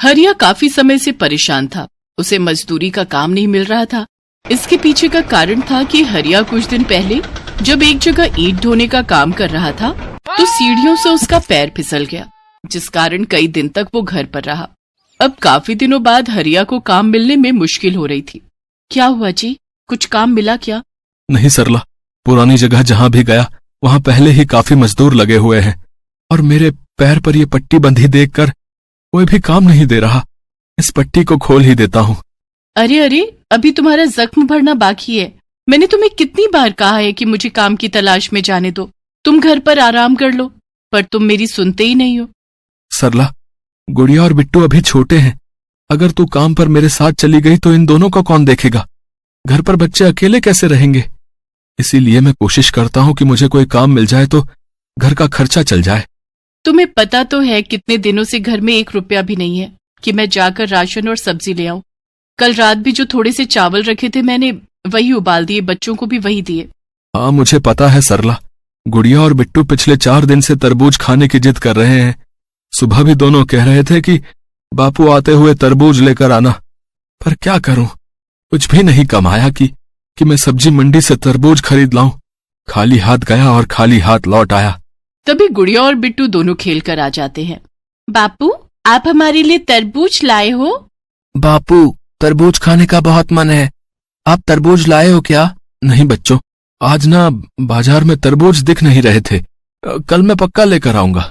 हरिया काफी समय से परेशान था। उसे मजदूरी का काम नहीं मिल रहा था। इसके पीछे का कारण था कि हरिया कुछ दिन पहले जब एक जगह ईंट ढोने का काम कर रहा था तो सीढ़ियों से उसका पैर फिसल गया, जिस कारण कई दिन तक वो घर पर रहा। अब काफी दिनों बाद हरिया को काम मिलने में मुश्किल हो रही थी। क्या हुआ जी, कुछ काम मिला क्या? नहीं सरला, पुरानी जगह जहां भी गया वहां पहले ही काफी मजदूर लगे हुए हैं और मेरे पैर पर ये पट्टी बंधी देखकर कोई भी काम नहीं दे रहा। इस पट्टी को खोल ही देता हूँ। अरे अरे, अभी तुम्हारा जख्म भरना बाकी है। मैंने तुम्हें कितनी बार कहा है कि मुझे काम की तलाश में जाने दो, तुम घर पर आराम कर लो, पर तुम मेरी सुनते ही नहीं हो। सरला, गुड़िया और बिट्टू अभी छोटे हैं। अगर तू काम पर मेरे साथ चली गई तो इन दोनों को कौन देखेगा? घर पर बच्चे अकेले कैसे रहेंगे? इसीलिए मैं कोशिश करता हूँ कि मुझे कोई काम मिल जाए तो घर का खर्चा चल जाए। तुम्हें पता तो है कितने दिनों से घर में 1 रुपया भी नहीं है कि मैं जाकर राशन और सब्जी ले आऊं। कल रात भी जो थोड़े से चावल रखे थे मैंने वही उबाल दिए, बच्चों को भी वही दिए। हाँ, मुझे पता है सरला। गुड़िया और बिट्टू पिछले 4 दिन से तरबूज खाने की जिद कर रहे हैं। सुबह भी दोनों कह रहे थे कि बापू आते हुए तरबूज लेकर आना, पर क्या करूं, कुछ भी नहीं कमाया कि मैं सब्जी मंडी से तरबूज खरीद लाऊं। खाली हाथ गया और खाली हाथ लौट आया। तभी गुड़िया और बिट्टू दोनों खेल कर आ जाते हैं। बापू, आप हमारे लिए तरबूज लाए हो? बापू, तरबूज खाने का बहुत मन है। आप तरबूज लाए हो क्या? नहीं बच्चों, आज ना बाजार में तरबूज दिख नहीं रहे थे। कल मैं पक्का लेकर आऊंगा।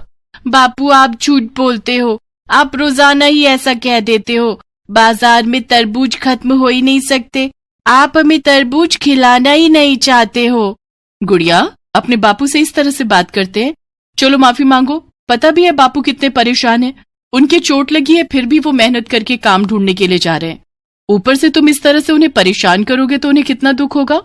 बापू, आप झूठ बोलते हो। आप रोजाना ही ऐसा कह देते हो। बाजार में तरबूज खत्म हो ही नहीं सकते। आप हमें तरबूज खिलाना ही नहीं चाहते हो। गुड़िया, अपने बापू से इस तरह से बात करते हैं? चलो माफी मांगो। पता भी है बापू कितने परेशान हैं। उनके चोट लगी है फिर भी वो मेहनत करके काम ढूंढने के लिए जा रहे हैं। ऊपर से तुम इस तरह से उन्हें परेशान करोगे तो उन्हें कितना दुख होगा।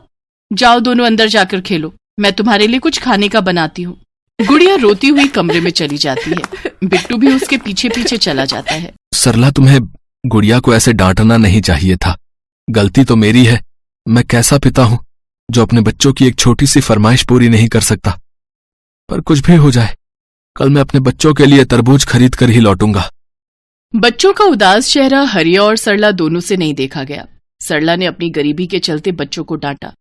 जाओ दोनों अंदर जाकर खेलो, मैं तुम्हारे लिए कुछ खाने का बनाती हूँ। गुड़िया रोती हुई कमरे में चली जाती है। बिट्टू भी उसके पीछे पीछे चला जाता है। सरला, तुम्हें गुड़िया को ऐसे डांटना नहीं चाहिए था। गलती तो मेरी है। मैं कैसा पिता हूं जो अपने बच्चों की एक छोटी सी फरमाइश पूरी नहीं कर सकता। पर कुछ भी हो जाए, कल मैं अपने बच्चों के लिए तरबूज खरीद कर ही लौटूंगा। बच्चों का उदास चेहरा हरिया और सरला दोनों से नहीं देखा गया। सरला ने अपनी गरीबी के चलते बच्चों को डांटा,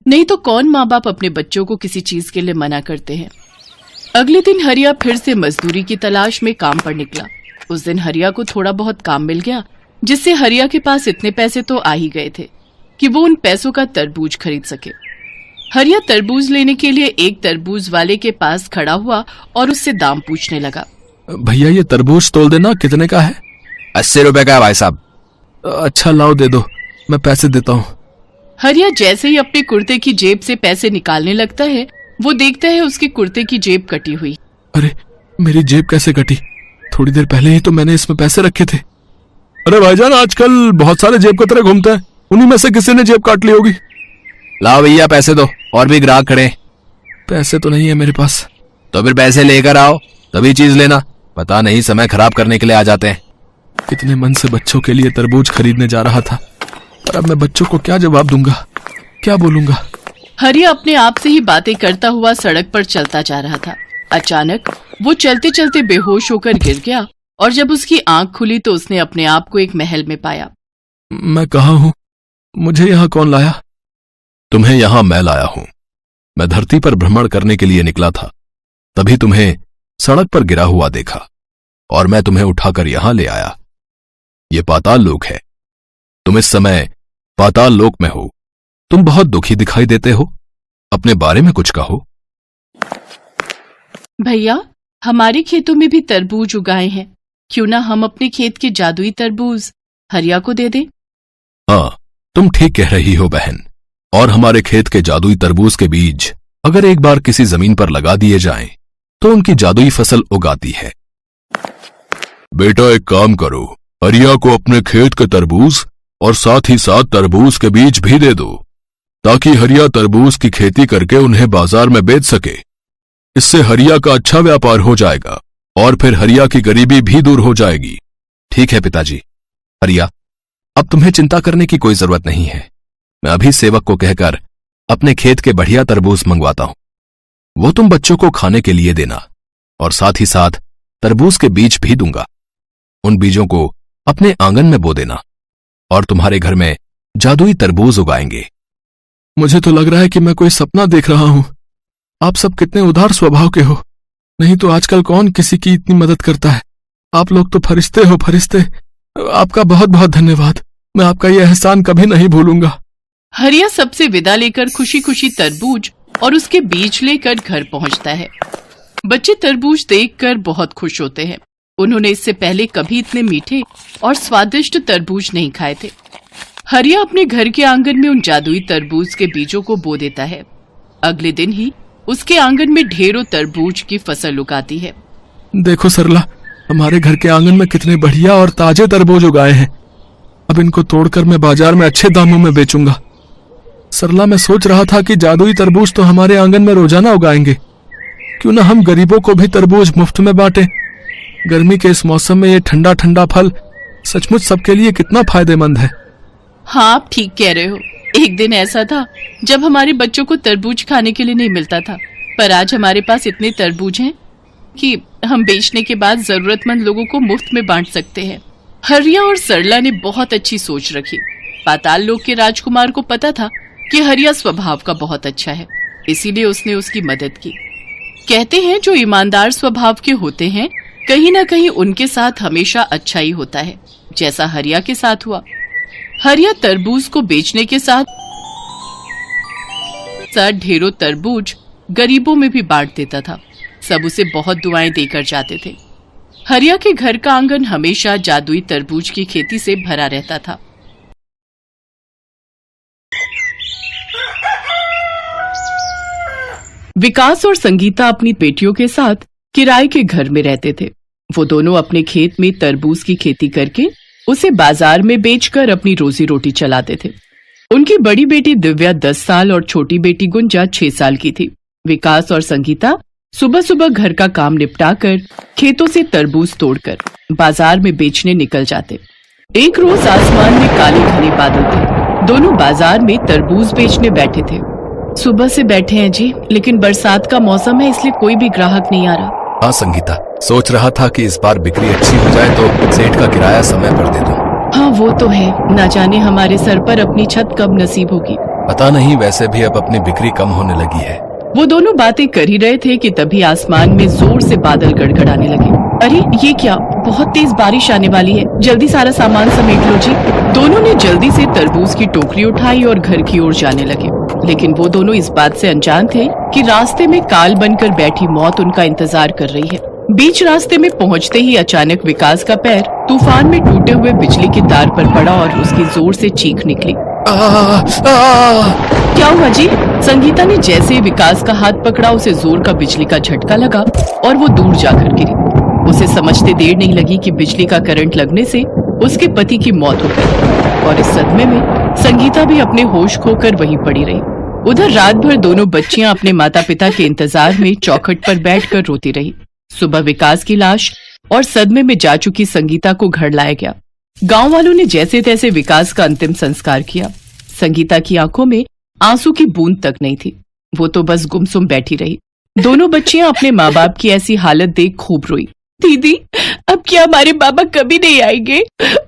नहीं तो कौन माँ बाप अपने बच्चों को किसी चीज के लिए मना करते हैं। अगले दिन हरिया फिर से मजदूरी की तलाश में काम पर निकला। उस दिन हरिया को थोड़ा बहुत काम मिल गया, जिससे हरिया के पास इतने पैसे तो आ ही गए थे कि वो उन पैसों का तरबूज खरीद सके। हरिया तरबूज लेने के लिए एक तरबूज वाले के पास खड़ा हुआ और उससे दाम पूछने लगा। भैया, ये तरबूज तोल देना, कितने का है? 80 रुपए का है भाई साहब। अच्छा लाओ, दे दो, मैं पैसे देता हूँ। हरिया जैसे ही अपने कुर्ते की जेब से पैसे निकालने लगता है, वो देखता है उसके कुर्ते की जेब कटी हुई। अरे, मेरी जेब कैसे कटी? थोड़ी देर पहले ही तो मैंने इसमें पैसे रखे थे। अरे भाईजान, आजकल बहुत सारे जेब कतरे घूमते हैं, उन्हीं में से किसी ने जेब काट ली होगी। लाओ भैया पैसे दो, और भी ग्राहक खड़े। पैसे तो नहीं है मेरे पास। तो फिर पैसे लेकर आओ तभी चीज लेना। पता नहीं समय खराब करने के लिए आ जाते हैं। कितने मन से बच्चों के लिए तरबूज खरीदने जा रहा था, पर अब मैं बच्चों को क्या जवाब दूंगा, क्या बोलूंगा? हरिया अपने आप से ही बातें करता हुआ सड़क पर चलता जा रहा था। अचानक वो चलते चलते बेहोश होकर गिर गया और जब उसकी आंख खुली तो उसने अपने आप को एक महल में पाया। मैं कहाँ हूँ? मुझे यहाँ कौन लाया? तुम्हें यहाँ मैं लाया हूँ। मैं धरती पर भ्रमण करने के लिए निकला था, तभी तुम्हें सड़क पर गिरा हुआ देखा और मैं तुम्हें उठाकर यहां ले आया। ये पाताल लोक है। तुम इस समय पाताल लोक में हो। तुम बहुत दुखी दिखाई देते हो। अपने बारे में कुछ कहो। भैया, हमारे खेतों में भी तरबूज उगाए हैं, क्यों ना हम अपने खेत के जादुई तरबूज हरिया को दे दें? हाँ, तुम ठीक कह रही हो बहन। और हमारे खेत के जादुई तरबूज के बीज अगर एक बार किसी जमीन पर लगा दिए जाएं, तो उनकी जादुई फसल उगाती है। बेटा, एक काम करो, हरिया को अपने खेत के तरबूज और साथ ही साथ तरबूज के बीज भी दे दो, ताकि हरिया तरबूज की खेती करके उन्हें बाजार में बेच सके। इससे हरिया का अच्छा व्यापार हो जाएगा और फिर हरिया की गरीबी भी दूर हो जाएगी। ठीक है पिताजी। हरिया, अब तुम्हें चिंता करने की कोई जरूरत नहीं है। मैं अभी सेवक को कहकर अपने खेत के बढ़िया तरबूज मंगवाता हूं। वो तुम बच्चों को खाने के लिए देना और साथ ही साथ तरबूज के बीज भी दूंगा। उन बीजों को अपने आंगन में बो देना और तुम्हारे घर में जादुई तरबूज उगाएंगे। मुझे तो लग रहा है कि मैं कोई सपना देख रहा हूं। आप सब कितने उदार स्वभाव के हो, नहीं तो आजकल कौन किसी की इतनी मदद करता है। आप लोग तो फरिश्ते हो, फरिश्ते। आपका बहुत बहुत धन्यवाद। मैं आपका यह एहसान कभी नहीं भूलूंगा। हरिया सबसे विदा लेकर खुशी खुशी तरबूज और उसके बीज लेकर घर पहुंचता है। बच्चे तरबूज देखकर बहुत खुश होते हैं। उन्होंने इससे पहले कभी इतने मीठे और स्वादिष्ट तरबूज नहीं खाए थे। हरिया अपने घर के आंगन में उन जादुई तरबूज के बीजों को बो देता है। अगले दिन ही उसके आंगन में ढेरों तरबूज की फसल उगाती है। देखो सरला, हमारे घर के आंगन में कितने बढ़िया और ताजे तरबूज उगाए हैं। अब इनको तोड़कर मैं बाजार में अच्छे दामों में बेचूंगा। सरला, मैं सोच रहा था कि जादुई तरबूज तो हमारे आंगन में रोजाना उगाएंगे, क्यों ना हम गरीबों को भी तरबूज मुफ्त में बांटें। गर्मी के इस मौसम में ये ठंडा ठंडा फल सचमुच सबके लिए कितना फायदेमंद है। हाँ, आप ठीक कह रहे हो। एक दिन ऐसा था जब हमारे बच्चों को तरबूज खाने के लिए नहीं मिलता था, पर आज हमारे पास इतने तरबूज हैं कि हम बेचने के बाद जरूरतमंद लोगों को मुफ्त में बांट सकते हैं। हरिया और सरला ने बहुत अच्छी सोच रखी। पाताल लोक के राजकुमार को पता था कि हरिया स्वभाव का बहुत अच्छा है, इसीलिए उसने उसकी मदद की। कहते हैं जो ईमानदार स्वभाव के होते हैं कहीं ना कहीं उनके साथ हमेशा अच्छा ही होता है, जैसा हरिया के साथ हुआ। हरिया तरबूज को बेचने के साथ ढेरों तरबूज गरीबों में भी बांट देता था। सब उसे बहुत दुआएं देकर जाते थे। हरिया के घर का आंगन हमेशा जादुई तरबूज की खेती से भरा रहता था। विकास और संगीता अपनी बेटियों के साथ किराए के घर में रहते थे। वो दोनों अपने खेत में तरबूज की खेती करके उसे बाजार में बेचकर अपनी रोजी रोटी चलाते थे। उनकी बड़ी बेटी दिव्या 10 साल और छोटी बेटी गुंजा 6 साल की थी। विकास और संगीता सुबह सुबह घर का काम निपटाकर खेतों से तरबूज तोड़कर बाजार में बेचने निकल जाते। एक रोज आसमान में काले घने बादल थे। दोनों बाजार में तरबूज बेचने बैठे थे। सुबह से बैठे हैं जी, लेकिन बरसात का मौसम है इसलिए कोई भी ग्राहक नहीं आ रहा। हाँ संगीता, सोच रहा था कि इस बार बिक्री अच्छी हो जाए तो सेठ का किराया समय पर दे दूं। हाँ वो तो है, ना जाने हमारे सर पर अपनी छत कब नसीब होगी। पता नहीं, वैसे भी अब अपनी बिक्री कम होने लगी है। वो दोनों बातें कर ही रहे थे कि तभी आसमान में जोर से बादल गड़गड़ाने लगे। अरे ये क्या, बहुत तेज बारिश आने वाली है, जल्दी सारा सामान समेट लो जी। दोनों ने जल्दी से तरबूज की टोकरी उठाई और घर की ओर जाने लगे, लेकिन वो दोनों इस बात से अनजान थे कि रास्ते में काल बनकर बैठी मौत उनका इंतजार कर रही है। बीच रास्ते में पहुंचते ही अचानक विकास का पैर तूफान में टूटे हुए बिजली के तार पर पड़ा और उसकी जोर से चीख निकली। क्या हुआ जी? संगीता ने जैसे ही विकास का हाथ पकड़ा उसे जोर का बिजली का झटका लगा और वो दूर जाकर गिरी। उसे समझते देर नहीं लगी कि बिजली का करंट लगने से उसके पति की मौत हो गई और इस सदमे में संगीता भी अपने होश खोकर वहीं पड़ी रही। उधर रात भर दोनों बच्चियां अपने माता पिता के इंतजार में चौखट पर बैठकर रोती रही। सुबह विकास की लाश और सदमे में जा चुकी संगीता को घर लाया गया। गांव वालों ने जैसे तैसे विकास का अंतिम संस्कार किया। संगीता की आंखों में आंसू की बूंद तक नहीं थी, वो तो बस गुमसुम बैठी रही। दोनों बच्चियां अपने माँ बाप की ऐसी हालत देख खूब रोई। दीदी, अब क्या हमारे बाबा कभी नहीं आएंगे?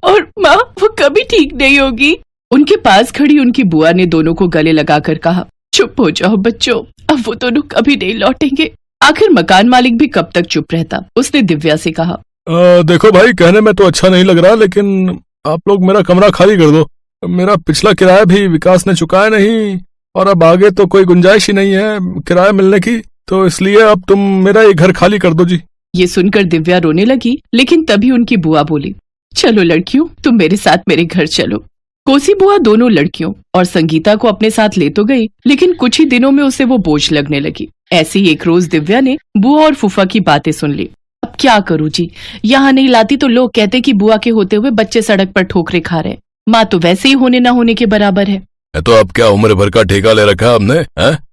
और माँ, वो कभी ठीक नहीं होगी। उनके पास खड़ी उनकी बुआ ने दोनों को गले लगाकर कहा, चुप हो जाओ बच्चों, अब वो दोनों कभी नहीं लौटेंगे। आखिर मकान मालिक भी कब तक चुप रहता। उसने दिव्या से कहा, देखो भाई, कहने में तो अच्छा नहीं लग रहा, लेकिन आप लोग मेरा कमरा खाली कर दो। मेरा पिछला किराया भी विकास ने चुकाया नहीं और अब आगे तो कोई गुंजाइश ही नहीं है किराया मिलने की, तो इसलिए अब तुम मेरा ये घर खाली कर दो जी। ये सुनकर दिव्या रोने लगी, लेकिन तभी उनकी बुआ बोली, चलो लड़कियों, तुम मेरे साथ मेरे घर चलो। कोसी बुआ दोनों लड़कियों और संगीता को अपने साथ ले तो गई, लेकिन कुछ ही दिनों में उसे वो बोझ लगने लगी। ऐसे ही एक रोज दिव्या ने बुआ और फूफा की बातें सुन ली। अब क्या करूं जी, यहाँ नहीं लाती तो लोग कहते कि बुआ के होते हुए बच्चे सड़क पर ठोकरे खा रहे। माँ तो वैसे ही होने ना होने के बराबर है। तो अब क्या उम्र भर का ठेका ले रखा है हमने?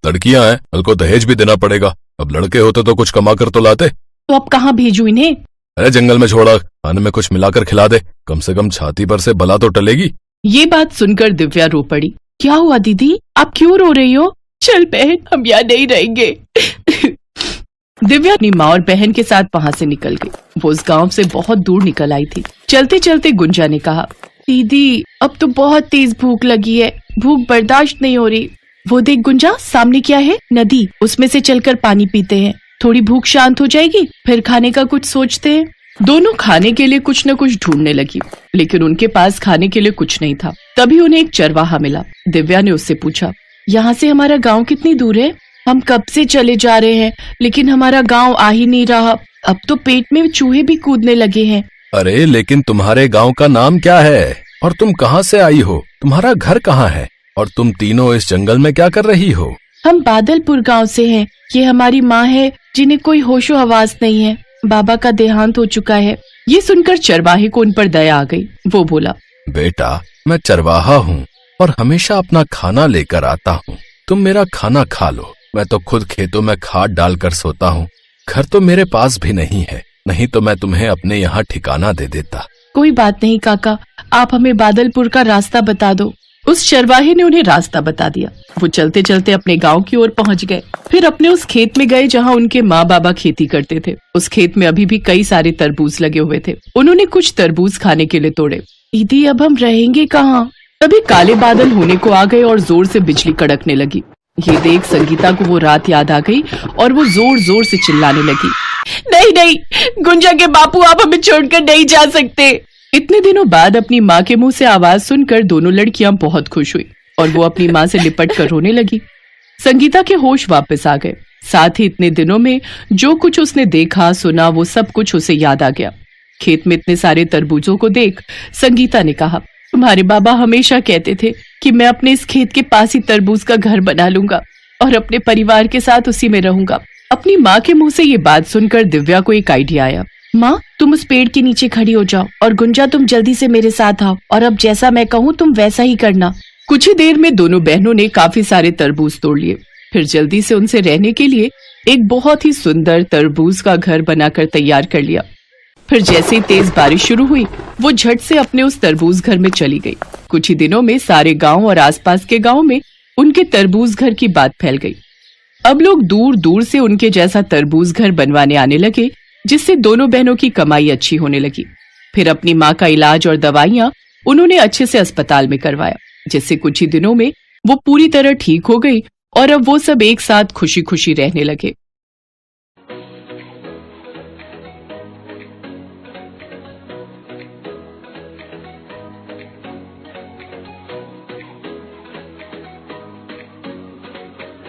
लड़कियां हैं, उनको दहेज भी देना पड़ेगा। अब लड़के होते तो कुछ कमा कर तो लाते। तो अब कहाँ भेजूं इन्हें? अरे जंगल में छोड़ा, खाने में कुछ मिलाकर खिला दे, कम से कम छाती पर से बला तो टलेगी। ये बात सुनकर दिव्या रो पड़ी। क्या हुआ दीदी, आप क्यों रो रही हो? चल बहन, हम यहाँ नहीं रहेंगे। दिव्या अपनी माँ और बहन के साथ वहाँ से निकल गई। वो उस गांव से बहुत दूर निकल आई थी। चलते चलते गुंजा ने कहा, दीदी अब तो बहुत तेज भूख लगी है, भूख बर्दाश्त नहीं हो रही। वो देख गुंजा, सामने क्या है? नदी। उसमें से चलकर पानी पीते हैं, थोड़ी भूख शांत हो जाएगी, फिर खाने का कुछ सोचते हैं। दोनों खाने के लिए कुछ न कुछ ढूंढने लगी, लेकिन उनके पास खाने के लिए कुछ नहीं था। तभी उन्हें एक चरवाहा मिला। दिव्या ने उससे पूछा, यहाँ से हमारा गांव कितनी दूर है? हम कब से चले जा रहे हैं, लेकिन हमारा गांव आ ही नहीं रहा। अब तो पेट में चूहे भी कूदने लगे हैं। अरे लेकिन तुम्हारे गांव का नाम क्या है और तुम कहाँ से आई हो? तुम्हारा घर कहाँ है और तुम तीनों इस जंगल में क्या कर रही हो? हम बादलपुर गांव से हैं। ये हमारी माँ है जिन्हें कोई होशो हवास नहीं है। बाबा का देहांत हो चुका है। ये सुनकर चरवाहे को उन पर दया आ गई। वो बोला, बेटा मैं चरवाहा हूँ और हमेशा अपना खाना लेकर आता हूँ। तुम मेरा खाना खा लो। मैं तो खुद खेतों में खाद डालकर सोता हूँ। घर तो मेरे पास भी नहीं है, नहीं तो मैं तुम्हें अपने यहाँ ठिकाना दे देता। कोई बात नहीं काका, आप हमें बादलपुर का रास्ता बता दो। उस चरवाहे ने उन्हें रास्ता बता दिया। वो चलते चलते अपने गांव की ओर पहुंच गए। फिर अपने उस खेत में गए जहां उनके माँ बाबा खेती करते थे। उस खेत में अभी भी कई सारे तरबूज लगे हुए थे। उन्होंने कुछ तरबूज खाने के लिए तोड़े। दीदी अब हम रहेंगे कहाँ? तभी काले बादल होने को आ गए और जोर से बिजली कड़कने लगी। ये देख संगीता को वो रात याद आ गई और वो जोर जोर से चिल्लाने लगी, नहीं नहीं गुंजा के बापू, आप हमें छोड़कर नहीं जा सकते। इतने दिनों बाद अपनी माँ के मुंह से आवाज सुनकर दोनों लड़कियां बहुत खुश हुई और वो अपनी माँ से लिपट कर रोने लगी। संगीता के होश वापस आ गए। साथ ही इतने दिनों में जो कुछ उसने देखा सुना वो सब कुछ उसे याद आ गया। खेत में इतने सारे तरबूजों को देख संगीता ने कहा, तुम्हारे बाबा हमेशा कहते थे कि मैं अपने इस खेत के पास ही तरबूज का घर बना लूंगा और अपने परिवार के साथ उसी में रहूंगा। अपनी माँ के मुंह से ये बात सुनकर दिव्या को एक आइडिया आया। माँ तुम उस पेड़ के नीचे खड़ी हो जाओ और गुंजा तुम जल्दी से मेरे साथ आओ और अब जैसा मैं कहूँ तुम वैसा ही करना। कुछ ही देर में दोनों बहनों ने काफी सारे तरबूज तोड़ लिए। फिर जल्दी से उनसे रहने के लिए एक बहुत ही सुंदर तरबूज का घर बनाकर तैयार कर लिया। फिर जैसे ही तेज बारिश शुरू हुई वो झट से अपने उस तरबूज घर में चली गई। कुछ ही दिनों में सारे गांव और आसपास के गांव में उनके तरबूज घर की बात फैल गई। अब लोग दूर दूर से उनके जैसा तरबूज घर बनवाने आने लगे, जिससे दोनों बहनों की कमाई अच्छी होने लगी। फिर अपनी माँ का इलाज और दवाइयाँ उन्होंने अच्छे से अस्पताल में करवाया, जिससे कुछ ही दिनों में वो पूरी तरह ठीक हो गई और अब वो सब एक साथ खुशी खुशी रहने लगे।